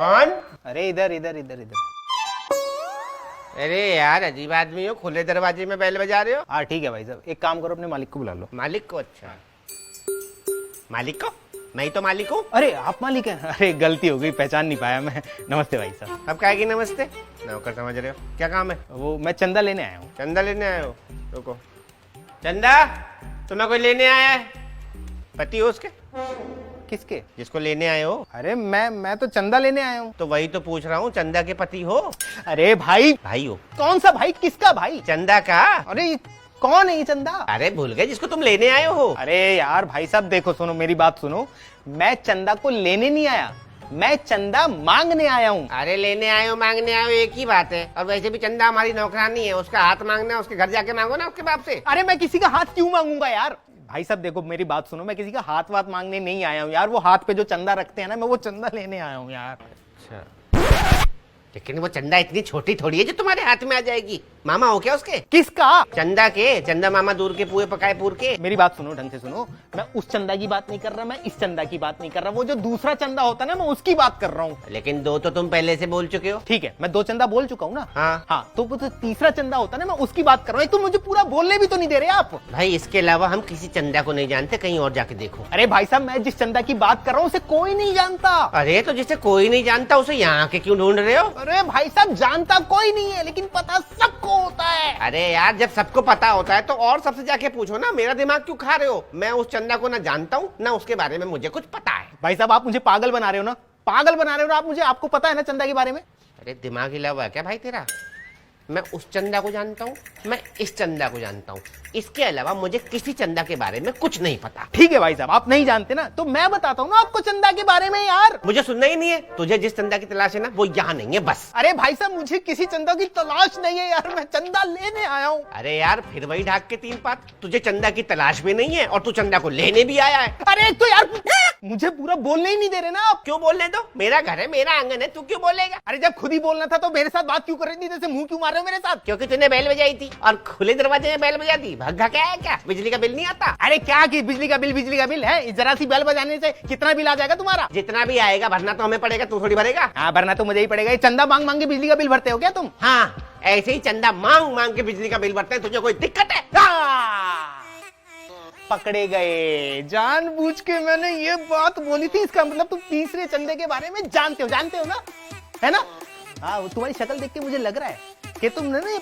कौन? अरे इधर इधर इधर इधर। अरे यार अजीब आदमी हो, खुले दरवाजे में बेल बजा रहे हो। हाँ ठीक है भाई साहब, एक काम करो अपने मालिक को बुला लो। मालिक को? अच्छा मालिक को? मैं ही तो मालिक हूँ। अरे आप मालिक हैं? अरे गलती हो गई, पहचान नहीं पाया मैं। नमस्ते भाई साहब। अब क्या की नमस्ते? नौकर समझ रहे हो? क्या काम है? वो मैं चंदा लेने आया हूँ। चंदा लेने आए हो? रुको। चंदा तुम्हें कोई लेने आया है? पति हो उसके? किसके? जिसको लेने आए हो। अरे मैं तो चंदा लेने आया हूँ। तो वही तो पूछ रहा हूँ, चंदा के पति हो? अरे भाई, भाई हो? कौन सा भाई? किसका भाई? चंदा का। अरे कौन है ये चंदा? अरे भूल गए, जिसको तुम लेने आए हो। अरे यार भाई साहब देखो, सुनो मेरी बात सुनो, मैं चंदा को लेने नहीं आया, मैं चंदा मांगने आया हूँ। अरे लेने आए हो मांगने आए हो एक ही बात है। और वैसे भी चंदा हमारी नौकरानी है, उसका हाथ मांगना है, उसके घर जाके मांगो ना उसके बाप से। अरे मैं किसी का हाथ क्यों मांगूंगा यार? भाई साहब देखो मेरी बात सुनो, मैं किसी का हाथ वाथ मांगने नहीं आया हूँ यार। वो हाथ पे जो चंदा रखते हैं ना, मैं वो चंदा लेने आया हूँ यार। अच्छा, लेकिन वो चंदा इतनी छोटी थोड़ी है जो तुम्हारे हाथ में आ जाएगी। मामा हो क्या उसके? किसका? चंदा के। चंदा मामा दूर के पुए पकाए पूर के। मेरी बात सुनो ढंग से सुनो, मैं उस चंदा की बात नहीं कर रहा, मैं इस चंदा की बात नहीं कर रहा, वो जो दूसरा चंदा होता है ना, मैं उसकी बात कर रहा हूँ। लेकिन दो तो तुम पहले से बोल चुके हो। ठीक है, मैं 2 चंदा बोल चुका हूँ ना। हाँ। तो वो जो तीसरा चंदा होता है ना, मैं उसकी बात कर रहा हूँ। तो मुझे पूरा बोलने भी तो नहीं दे रहे आप। भाई इसके अलावा हम किसी चंदा को नहीं जानते, कहीं और जाके देखो। अरे भाई साहब, मैं जिस चंदा की बात कर रहा हूँ उसे कोई नहीं जानता। अरे तो जिसे कोई नहीं जानता उसे यहाँ के क्यों ढूंढ रहे हो? अरे भाई साहब, जानता कोई नहीं है, लेकिन पता सबको होता है। अरे यार जब सबको पता होता है तो और सबसे जाके पूछो ना, मेरा दिमाग क्यों खा रहे हो? मैं उस चंदा को ना जानता हूँ ना उसके बारे में मुझे कुछ पता है। भाई साहब आप मुझे पागल बना रहे हो ना, पागल बना रहे हो ना आप मुझे। आपको पता है ना चंदा के बारे में? अरे दिमाग हिला हुआ है क्या भाई तेरा? मैं उस चंदा को जानता हूँ, मैं इस चंदा को जानता हूँ, इसके अलावा मुझे किसी चंदा के बारे में कुछ नहीं पता। ठीक है भाई साहब, आप नहीं जानते ना, तो मैं बताता हूँ ना आपको चंदा के बारे में यार। मुझे सुनना ही नहीं है। तुझे जिस चंदा की तलाश है ना वो यहाँ नहीं है बस। अरे भाई साहब, मुझे किसी चंदा की तलाश नहीं है यार, मैं चंदा लेने आया हूँ। अरे यार फिर वही ढाक के 3 पात। तुझे चंदा की तलाश भी नहीं है और तू चंदा को लेने भी आया है। अरे एक तो यार मुझे पूरा बोलने ही नहीं दे रहे ना आप। क्यों बोलने दो? मेरा घर है, मेरा आंगन है, तू क्यों बोलेगा? अरे जब खुद ही बोलना था तो मेरे साथ बात क्यों कर रही थी? जैसे मुंह क्यों मार रहे हो मेरे साथ? क्योंकि तूने बेल बजाई थी और खुले दरवाजे में बेल बजा दी। भग्गा क्या है क्या? बिजली का बिल नहीं आता? अरे क्या की बिजली का बिल है? जरा सी बेल बजाने से कितना बिल आ जाएगा तुम्हारा? जितना भी आएगा भरना तो हमें पड़ेगा, तू थोड़ी भरेगा। हाँ भरना तो मुझे ही पड़ेगा। ये चंदा मांग मांग के बिजली का बिल भरते हो क्या तुम? हाँ ऐसे ही चंदा मांग मांग के बिजली का बिल भरते हैं। तुझे कोई दिक्कत है? पकड़े गए। जानबूझ के मैंने ये बात बोली थी, इसका मतलब तुम तीसरे चंदे के बारे में जानते हो ना, है ना? हाँ तुम्हारी शक्ल देख के मुझे लग रहा है कि तुमने ना ये